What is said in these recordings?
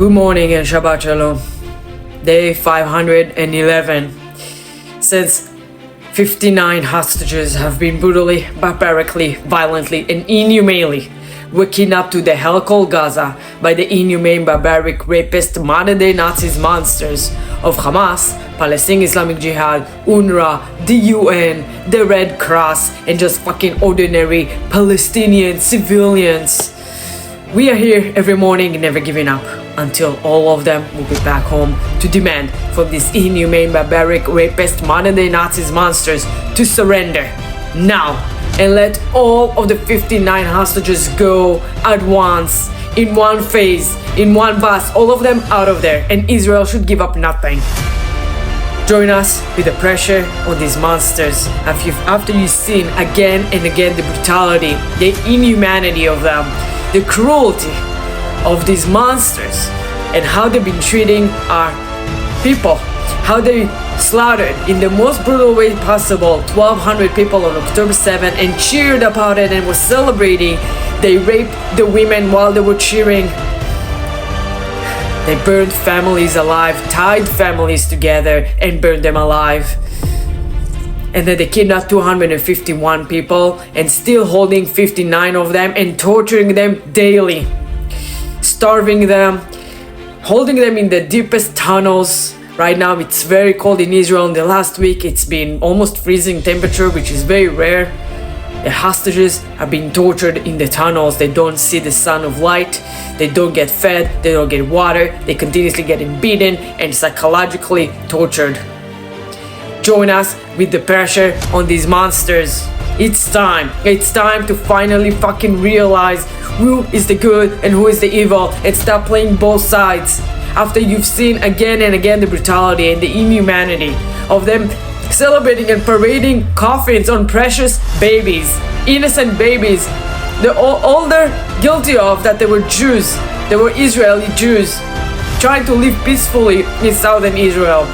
Good morning and Shabbat Shalom. Day 511. Since 59 hostages have been brutally, barbarically, violently, and inhumanely were kidnapped to the hell called Gaza by the inhumane, barbaric, rapist, modern-day Nazis monsters of Hamas, Palestinian Islamic Jihad, UNRWA, the UN, the Red Cross, and just fucking ordinary Palestinian civilians. We are here every morning, never giving up, until all of them will be back home to demand from these inhumane, barbaric, rapist, modern-day Nazis monsters to surrender now and let all of the 59 hostages go at once, in one phase, in one bus, all of them out of there, and Israel should give up nothing. Join us with the pressure on these monsters after you've seen again and again the brutality, the inhumanity of them, the cruelty of these monsters, and how they've been treating our people, how they slaughtered in the most brutal way possible 1,200 people on October 7th and cheered about it and were celebrating. They raped the women while they were cheering. They burned families alive, tied families together and burned them alive. And then they kidnapped 251 people and still holding 59 of them and torturing them daily, starving them, holding them in the deepest tunnels. Right now it's very cold in Israel. In the last week it's been almost freezing temperature, which is very rare. The hostages are being tortured in the tunnels. They don't see the sun of light. They don't get fed. They don't get water. They continuously getting beaten and psychologically tortured. Join us with the pressure on these monsters. It's time to finally fucking realize who is the good and who is the evil and stop playing both sides. After you've seen again and again the brutality and the inhumanity of them celebrating and parading coffins on precious babies, innocent babies, all they're guilty of that they were Jews, they were Israeli Jews trying to live peacefully in southern Israel.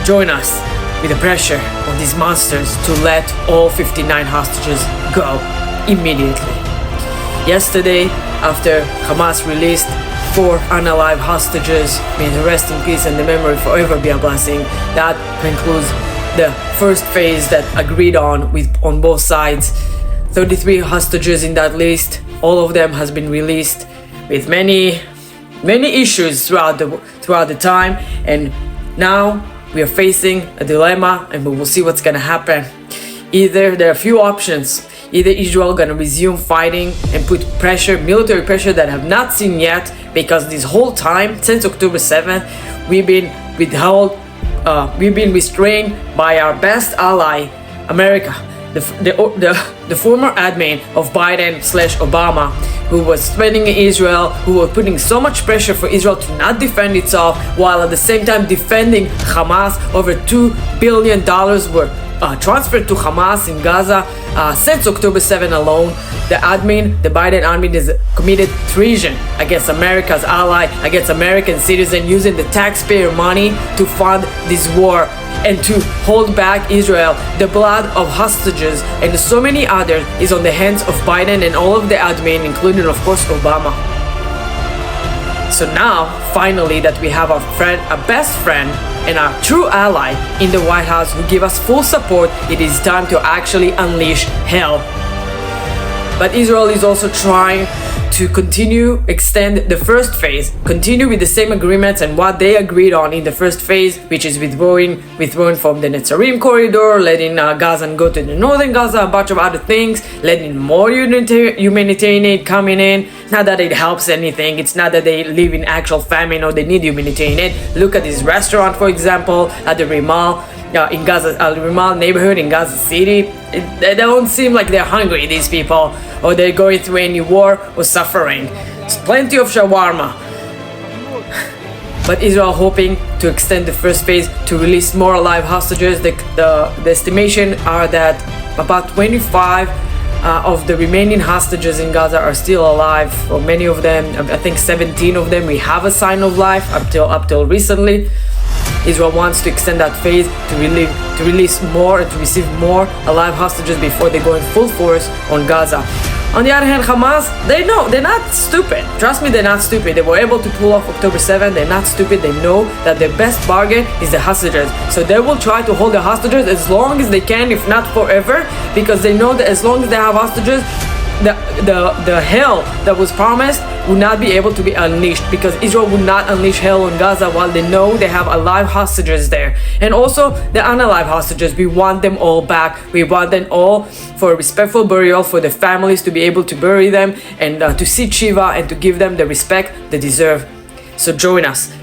Join us with the pressure on these monsters to let all 59 hostages go immediately. Yesterday, after Hamas released 4 unalive hostages, may they rest in peace and the memory forever be a blessing, that concludes the first phase that agreed on both sides. 33 hostages in that list, all of them has been released with many issues throughout the time, and now we are facing a dilemma and we will see what's gonna happen. Either there are a few options. Either Israel gonna resume fighting and put pressure, military pressure that I have not seen yet, because this whole time since October 7th we've been restrained by our best ally, America, the former admin of Biden/Obama, who was threatening Israel, who was putting so much pressure for Israel to not defend itself, while at the same time defending Hamas. Over $2 billion were transferred to Hamas in Gaza since October 7 alone. The Biden admin is committed treason against America's ally, against American citizens, using the taxpayer money to fund this war and to hold back Israel. The blood of hostages and so many others is on the hands of Biden and all of the admin, including of course Obama. So now, finally, that we have a best friend and a true ally in the White House who give us full support, it is time to actually unleash hell. But Israel is also trying to extend the first phase, continue with the same agreements and what they agreed on in the first phase, which is withdrawing from the Netzarim corridor, letting Gaza go to the northern Gaza, a bunch of other things, letting more humanitarian aid coming in. Not that it helps anything, it's not that they live in actual famine or they need humanitarian aid. Look at this restaurant, for example, at the Rimal in Gaza, Rimal neighborhood in Gaza City. They don't seem like they're hungry, these people, or they're going through any war or suffering. There's plenty of shawarma. But Israel hoping to extend the first phase to release more alive hostages. The estimation are that about 25 of the remaining hostages in Gaza are still alive. For many of them, I think 17 of them, we have a sign of life up till recently. Israel wants to extend that phase to release more and to receive more alive hostages before they go in full force on Gaza. On the other hand, Hamas, they know, they're not stupid. Trust me, they're not stupid. They were able to pull off October 7th. They're not stupid. They know that their best bargain is the hostages. So they will try to hold the hostages as long as they can, if not forever, because they know that as long as they have hostages, the hell that was promised would not be able to be unleashed, because Israel would not unleash hell on Gaza while they know they have alive hostages there. And also the unalive hostages, we want them all back. We want them all for a respectful burial, for the families to be able to bury them and to sit Shiva and to give them the respect they deserve. So join us.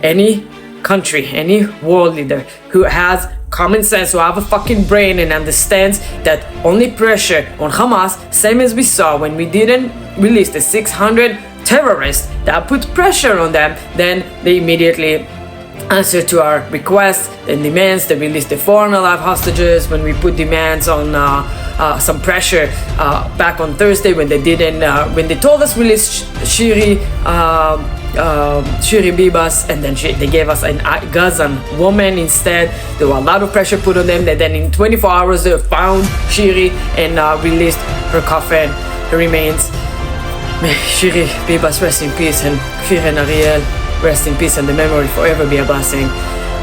Any country, any world leader who has common sense, who have a fucking brain and understands that only pressure on Hamas, same as we saw when we didn't release the 600 terrorists, that put pressure on them, then they immediately answer to our requests and demands. They release the foreign alive hostages when we put demands on some pressure back on Thursday when they didn't, when they told us release Shiri Bibas, and then they gave us a Gazan woman instead. There were a lot of pressure put on them, and then in 24 hours they found Shiri and released her coffin, her remains. May Shiri Bibas rest in peace, and Kfir and Ariel rest in peace, and the memory forever be a blessing.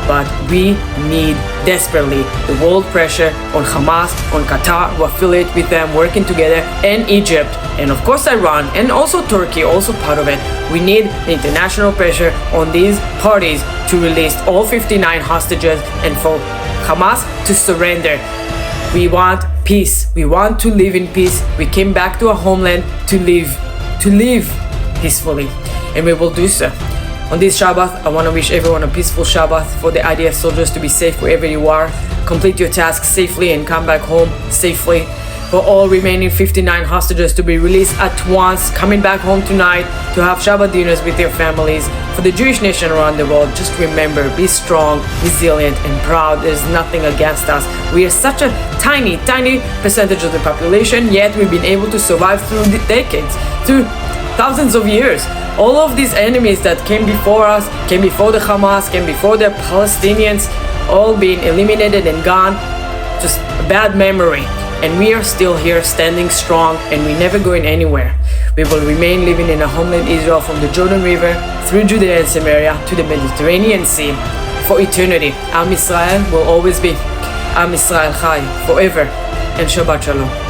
But we need desperately the world pressure on Hamas, on Qatar, who affiliate with them, working together, and Egypt, and of course Iran, and also Turkey, also part of it. We need the international pressure on these parties to release all 59 hostages and for Hamas to surrender. We want peace. We want to live in peace. We came back to our homeland to live peacefully, and we will do so. On this Shabbat, I want to wish everyone a peaceful Shabbat, for the IDF soldiers to be safe wherever you are, complete your tasks safely and come back home safely, for all remaining 59 hostages to be released at once, coming back home tonight to have Shabbat dinners with their families. For the Jewish nation around the world, just remember, be strong, resilient, and proud. There's nothing against us. We are such a tiny percentage of the population, yet we've been able to survive through the decades, through thousands of years. All of these enemies that came before us, came before the Hamas, came before the Palestinians, all being eliminated and gone. Just a bad memory. And we are still here standing strong, and we're never going anywhere. We will remain living in a homeland Israel from the Jordan River through Judea and Samaria to the Mediterranean Sea for eternity. Am Israel will always be Am Israel Chai forever, and Shabbat Shalom.